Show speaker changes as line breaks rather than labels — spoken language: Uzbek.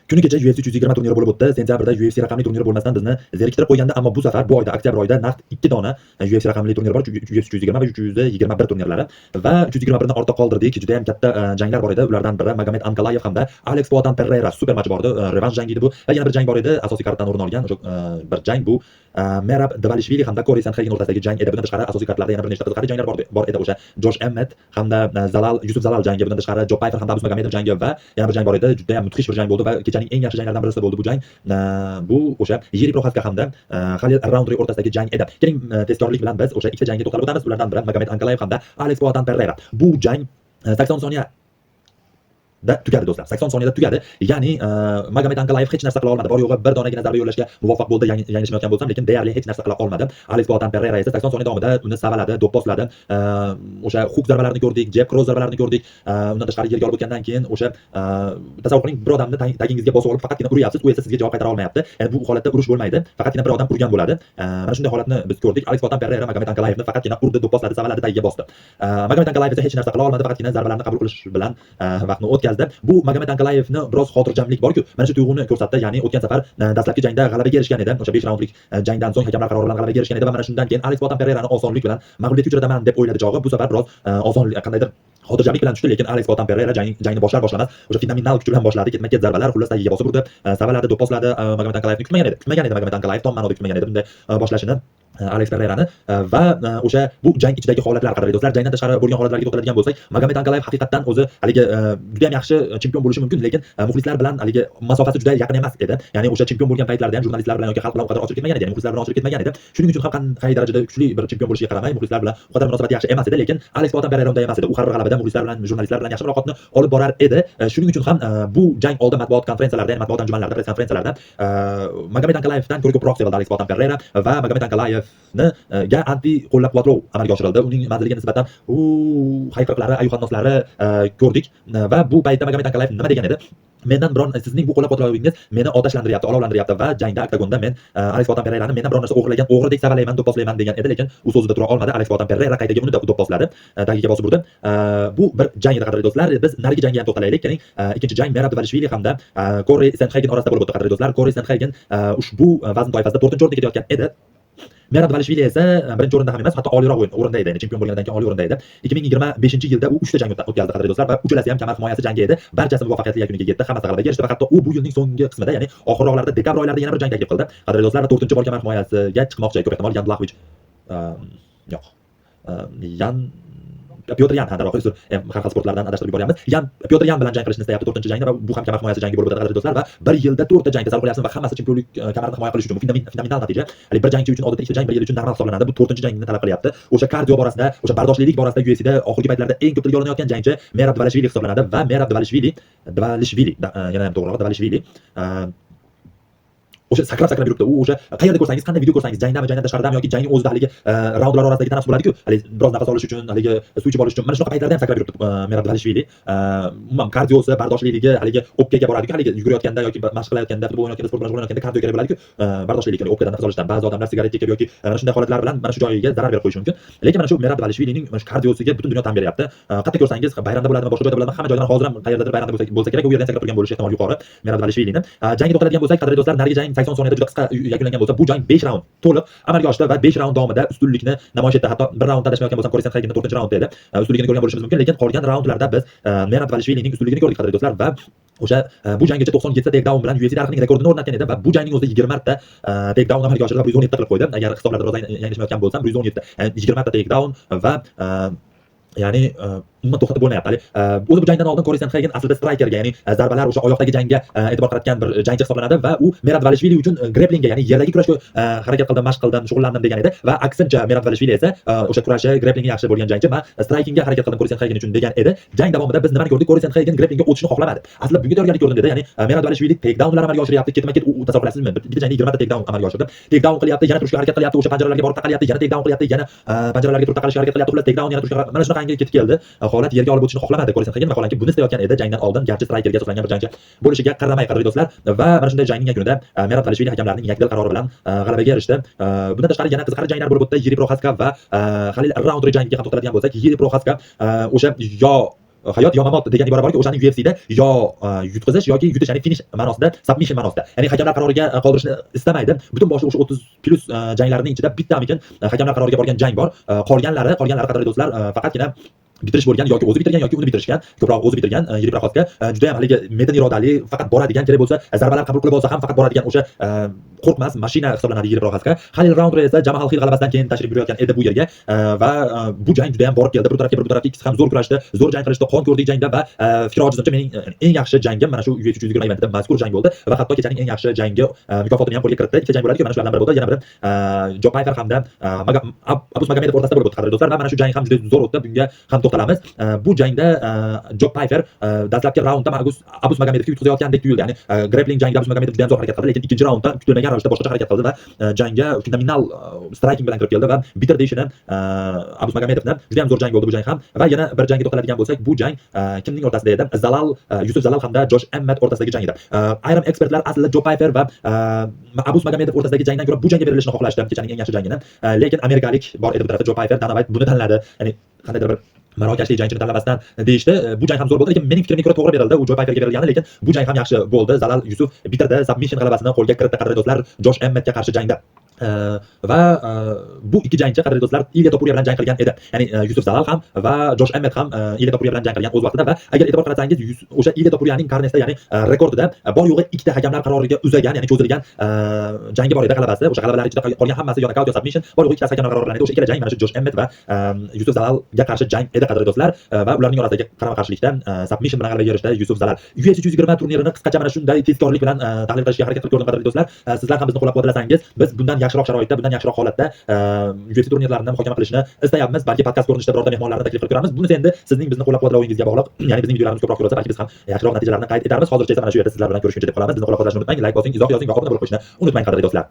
Kuni kecha UFC 120 turniri bo'lib o'tdi. Sentyabrda UFC raqamli turniri bo'lmasdan bizni zeriktirib qo'ygandi, ammo bu safar bu oyda, oktyabr oyida naqd 2 dona UFC raqamli turnir bor. UFC 120 va 321 turnirlari va 321 ni ortda qoldirdik. Juda ham katta janglar bor edi. Ulardan biri Magomed Ankalayev hamda Alex Poatan Pereira super match bor edi. Revansh jangi edi bu. Va yana bir jang bor edi. Asosiy kartdan o'rin olgan bir jang bu Merab Dvalishvili hamda Corey Sandhagen o'rtasidagi jang edi. Bundan tashqari asosiy kartlarda yana bir nechta qiziqarli janglar bor edi. O'sha Josh Emmett hamda Yusuf Zalal jangi, bundan tashqari Joe Pyfer hamda Abus Magomedov jangi va yana bir jang bor edi. Juda ham mudhish bir jang bo'ldi va kechaning eng yaxshi janglaridan birisi bo'ldi bu jang. Bu o'sha Yuri Proxaska hamda Khalil Roundtree o'rtasidagi jang edi. Keling tezkorlik bilan biz o'sha ikkita jangga to'xtalib o'tamiz. Ulardan biri Magomed Ankalayev hamda Alex Poatan Pereira. Bu jang 80 soniya da tugadi do'stlar. 80 soniyada tugadi. Ya'ni Magomed Ankalayev hech narsa qila olmadi. Bor yo'g'i bir donagina zarba yo'llashga muvaffaq bo'ldi. Yanglishmayotgan bo'lsam, lekin deyarli hech narsa qila olmadi. Alex Poatan Pereira esa 80 soniya davomida uni savaladi, do'pposladi. O'sha hook zarbalarini ko'rdik, jab cross zarbalarini ko'rdik. Undan tashqari yerga olib o'tgandan keyin o'sha tasavvur qiling, bir odamni tagingizga bosib olib faqatgina uryapsiz, u esa sizga javob qaytara olmayapti. Ya'ni bu holatda urush bo'lmaydi. Faqatgina bir odam urgan bo'ladi. Mana shunday holatni biz ko'rdik. Alex Poatan Pereira Magomed Ankalayevni faqatgina urdi, do'pposladi, savaladi, tagiga bosdi. Magomed Ankalayev esa hech narsa qila olmadi, faqatgina zarbalarni qabul qilish bilan vaqtni o'tkazdi. Bu Magomed Ankalayevni biroz xotirjamlik bor-ku, mana shu tuyg'uni ko'rsatdi. Ya'ni o'tgan safar dastlabki jangda g'alabaga erishgan edi. O'sha 5 raundlik jangdan so'ng hakamlar qarori bilan g'alabaga erishgan edi va mana shundan keyin Alex Poatan Pereirani osonlik bilan mag'lubiyatga uchrataman deb o'yladi chog'i. Bu safar biroz osonlik, qandaydir xotirjamlik bilan tushdi, lekin Alex Poatan Pereira jangni boshlar-boshlamas o'sha fenomenal kuch bilan boshladi. Ketma-ket zarbalar, xullas tagiga bosib urdi, savaladi, do'pposladi. Magomed Ankalayevni kutmagan edi. Magomed Ankalayev tom ma'noda kutmagan edi bunday boshlashini Alex Pereirani va o'sha bu jang ichidagi holatlar, qadrli do'stlar, jangdan tashqari bo'lgan holatlarga to'xtaladigan bo'lsak, Magomed Ankalayev haqiqatan o'zi haligi juda ham yaxshi chempion bo'lishi mumkin, lekin muxlislar bilan haligi masofasi juda yaqin emas edi. Ya'ni o'sha chempion bo'lgan paytlarida ham jurnalistlar bilan yoki xalq bilan u qadar ochilib ketmagan edi, ya'ni muxlislar bilan ochilib ketmagan edi. Shuning uchun ham qanday darajada kuchli bir chempion bo'lishiga qaramay, muxlislar bilan u qadar munosabati yaxshi emas edi, lekin Alex Poatan Pereira unday emas edi. U har bir g'alabada muxlislar bilan, jurnalistlar bilan yaxshi muloqotni olib borar edi. Shuning uchun ham bu jang oldi matbuot konferensiyalarida, ya'ni matbuot anjumanlarida, press konferensiyalarida Magomed Ankalayevdan ko'ra ko'proq sevildi Alex Poatan Pereira va Magomed Ankalayevni ga anti qo'llab-quvvatlov amalga oshirildi. Uning manziliga nisbatan hayqiriqlari, ayyuhannoslari ko'rdik va bu paytda Magomed Ankalayev nima degan edi? Mendan biron sizning bu qo'llab-quvvatlovingiz meni otashlantiriryapti, olovlantiryapti va jangda oktagonda men Alex Poatan Pereirani mendan biron narsa o'g'irlagan o'g'ridek savalayman, do'pposlayman degan edi, lekin u so'zida tura olmadi. Alex Poatan Pereira qaytaga uni do'pposladi, tagiga bosib urdi. Bu bir jang edi, qadrli do'stlar. Biz narigi jangga ham to'xtalaylik. Keling, ikkinchi jang Merab Dvalishvili hamda Corey Sandhagen orasida bo'lib o'tdi, qadrli do'stlar. Corey Sandhagen ushbu vazn toifasida 4-o'ringa ketayotgan edi. Merab Dvalishvili esa birinchi o'rinda ham emas, hatto oliroq o'rinda edi. Ya'ni chempion bo'lgandan keyin oliy o'rinda edi. 2025-yilda u 3 ta jang o'tkazdi, qadrli do'stlar, va uchalasi ham kamar himoyasi jangi edi. Barchasi muvaffaqiyatli yakuniga yetdi, hammasi g'alabaga erishdi va hatto u bu yilning so'nggi qismida, ya'ni oxirroqlarda dekabr oylarida yana bir jang taklif qildi. Qadrli do'stlar, 4-bor kamar himoyasiga chiqmoqchi, ko'p ehtimol Yan Blachowicz Pyotr Yan, darvoqe, har xil sportlardan adashtirib yuboryapmiz. Pyotr Yan bilan jang qilishni istayapti 4-jangda va bu ham kamar himoyasi jangi bo'lib o'tadi, qadrli do'stlar, va bir yilda 4 ta jang tasavvur qilyapsiz va hammasi chempionlik kamarini himoya qilish uchun fenomenal natija. Hali bir jangchi uchun odatda ikkita jang bir yil uchun normal hisoblanadi. Bu 4-jangni talab qilyapti. O'sha kardio borasida, o'sha bardoshlilik borasida UFC'da oxirgi paytlarda eng ko'p tilga olinayotgan jangchi Merab Dvalishvili hisoblanadi va Merab Dvalishvili yana ham to'g'riroq Dvalishvili o'sha sakrab yuribdi. U o'sha qayerda ko'rsangiz, qanday video ko'rsangiz, jangdami, jangdan tashqaridami yoki jangning o'zida haligi raundlar orasidagi tanaffus bo'ladi-ku, hali biroz nafas olish uchun, haligi suv ichib olish uchun, mana shunaqa paytlarda ham sakrab yuribdi Merab Dvalishvili. Umuman kardiosi, bardoshliligi haligi o'pkaga boradi-ku, haligi yugurayotganda yoki mashq qilayotganda, futbol o'ynayotganda, sport bilan shug'ullanayotganda kardio kerak bo'ladi-ku, bardoshliligi, ya'ni o'pkadan nafas olishdan. Ba'zi odamlar sigaret chekib yoki mana shunday holatlar bilan mana shu joyiga zarar berib qo'yishi mumkin. Lekin mana shu Merab Dvalishvilining mana shu kardiosiga butun dunyo tan beryapti. Qayerda ko'rsangiz, bayramda bo'ladimi, boshqa joyda bo'ladimi, hamma joydan hozir ham qayerdadir bayramda bo'lsa kerak, u yerdan sakrab turgan bo'lishi ehtimoli yuqori Merab Dvalishvilini. Jangga to'xtaladigan bo'lsak, qadrli do'stlar, narigi jang 80 soniyada juda qisqa yakunlangan bo'lsa, bu jang 5 raund to'liq amalga oshdi va 5 raund davomida ustunlikni namoyish etdi. Hatto bir raundda adashmayotgan bo'lsam, Corey Sandhagenning 4-raundda edi. Ustunligini ko'rgan bo'lishimiz mumkin, lekin qolgan raundlarda biz Merab Dvalishvilining ustunligini ko'rdik, qadrli do'stlar, va o'sha bu janggacha 97 ta takedown bilan UFC tarixining rekordini o'rnatgan edi va bu jangning o'zida 20 marta takedown amalga oshirilib 117 qilib qo'ydi. Agar hisoblarda biroz yanglishmayotgan bo'lsam, 117, ya'ni 20 marta takedown va ya'ni umuman to'xtatib bo'lmayapti. O'zi bu jangdan oldin Corey Sandhagen aslida strikerga, ya'ni zarbalar o'sha oyoqdagi jangga e'tibor qaratgan bir jangchi hisoblanadi va u Merab Dvalishvili uchun grapplingga, ya'ni yerdagi kurashga harakat qildim, mashq qildim, shug'ullandim degan edi va aksincha Merab Dvalishvili esa o'sha kurashi, grapplingi yaxshi bo'lgan jangchi va strikingga harakat qildim Corey Sandhagen uchun degan edi. Jang davomida biz nimani ko'rdik? Corey Sandhagen grapplingga o'tishni xohlamadi. Aslida bunga tayyorgarlik ko'rdim dedi. Ya'ni Merab Dvalishvili takedownlar amalga oshiryapti, ketma-ket u tasavvur qilasizmi? Bitta jangda 20 ta takedown amalga oshirdi. Takedown qilyapti, yana turishga harakat qilyapti, o'sha panjaralarga borib taqalyapti, yana takedown qilyapti, yana panjaralarga turib taqalishga harakat qilyapti, ular takedown, yana turishga, mana shunaqangi ketib keldi. Holat yerga olib o'tishni xohlamadi Corey Sandhagen, vaholanki buni istayotgan edi jangdan oldin, garchi strikerga asoslangan bir jangchi bo'lishiga qaramay, qadrli do'stlar, va mana shunday jangning yakunida Merab Dvalishvili hakamlarning yakdil qarori bilan g'alabaga erishdi. Bundan tashqari yana qiziqarli janglar bo'lib o'tdi. Yuri Proxaska va Khalil Roundtree jangiga ham to'xtaladigan bo'lsak, Yuri Proxaska o'sha yo hayot yo mamot degan ibora borki, o'shani UFCda yo yutqizish yoki yutish, ya'ni finish ma'nosida, submission ma'nosida. Ya'ni hakamlar qaroriga qoldirishni istamaydi. Butun boshli o'sha 30 plus janglarning ichida bittamikin hakamlar qaroriga borgan jang bor. Qolganlari qadrdon do'stlar, faqatgina bitirish bo'lgan yoki o'zi bitirgan yoki uni bitirishgan, ko'proq o'zi bitirgan yirik proxodga juda ham haligi metin irodali, faqat boradigan, kerak bo'lsa zarbalar qabul qilib olsa ham faqat boradigan o'sha qo'rqmas mashina hisoblanadi yirik proxodga. Halil Roundtree esa Jamal Hill g'alabasidan keyin tashrif buyurayotgan edi bu yerga va bu jang juda ham borib keldi. Bir tarafga ikkisi ham zo'r kurashdi, zo'r jang qilishdi, qon ko'rdik jangda va fikr ojizimcha mening eng yaxshi jangim mana shu UFC 320 eventida mazkur jang bo'ldi va hatto kechaning eng yaxshi jangi mukofotini ham qo'lga kiritdi. Ikkita jang bo'ladi-ku, mana shulardan biri bo'ldi. Yana biri Joe Pyfer hamda Abus Magomedov o'rtasida bo'lib o'tdi, qadrli do'stlar. Va mana shu jang ham juda zo'r o'tdi. Bunga ham to'xtalamiz. Bu jangda Joe Pyfer dastlabki raundda Abus Magomedovga yutqazayotgandek tuyuldi. Ya'ni grappling jangida Abus Magomedov juda ham zo'r harakat qildi, lekin ikkinchi raundda kutilmagan ravishda boshqacha harakat qildi va jangga fenomenal striking bilan kirib keldi va bitirdi ishini Abus Magomedovni. Juda ham zo'r jang bo'ldi bu jang ham. Va yana bir jangga to'xtaladigan bo'lsak, bu jang kimning o'rtasida edi? Yusuf Zalal hamda Josh Emmett o'rtasidagi jang edi. Ayrim ekspertlar aslida Joe Pyfer va Abus Magomedov o'rtasidagi jangdan ko'ra bu jangga berilishini xohlashdi, kechaning eng yaxshi jangini. Lekin amerikalik bor edi bu tarafda, Joe Pyfer. Dana White buni tanladi. Ya'ni qandaydir bir Marokashli jangchini tanlamasdan deyishdi. Bu jang ham zo'r bo'ldi, lekin mening fikrimga ko'ra to'g'ri berildi. U Joe Pyferga berilgani, lekin bu jang ham yaxshi bo'ldi. Zalal Yusuf bitirdi, submission g'alabasini qo'lga kiritdi, qadrli do'stlar, Josh Emmettga qarshi jangda. Va bu ikki jangchi, qadrli do'stlar, Ilya Topuria bilan jang qilgan edi. Ya'ni Yusuf Zalal ham va Josh Emmett ham Ilya Topuria bilan jang qilgan o'z vaqtida va agar e'tibor qaratsangiz, o'sha Ilya Topuriyaning karnesida, ya'ni rekordida bor yo'g'i ikkita hakamlar qaroriga uzagan, ya'ni cho'zilgan jangi bor edi, g'alabasi. O'sha g'alabalar ichida qolgan hammasi yo nokaut yo submission, bor yo'g'i ikkita hakamlar qarori bilan edi. O'sha ikkala jang mana shu Josh Emmett va Yusuf Zalalga qarshi jang edi, qadrli do'stlar. Va ularning orasidagi qarama-qarshilikda submission bilan g'alabaga erishdi Yusuf Zalal. UFC 320 turnirini qisqacha mana shunday tezkorlik bilan tahlil qilishga harakat qilib ko'rdim, qadrli do'stlar. Sizlar ham bizni qo'llab-quvvatlasangiz, biz bundan yaxshiroq sharoitda, bundan yaxshiroq holatda UFC turnirlarini muhokama qilishni istayapmiz. Balki podkast ko'rinishida birorta mehmonlarni taklif qilib ko'ramiz. Buni endi sizning bizni qo'llab-quvvatlovingizga bog'liq. Ya'ni bizning videolarimiz ko'proq ko'rsa, balki biz ham yaxshiroq natijalarni qayd etamiz. Hozircha esa mana shu yerda sizlar bilan ko'rishguncha deb qolamiz. Bizni qo'llab-quvvatlashni unutmang, like bosing, izoh yozing va obuna bo'lib qo'yishni unutmang, qadrli do'stlar.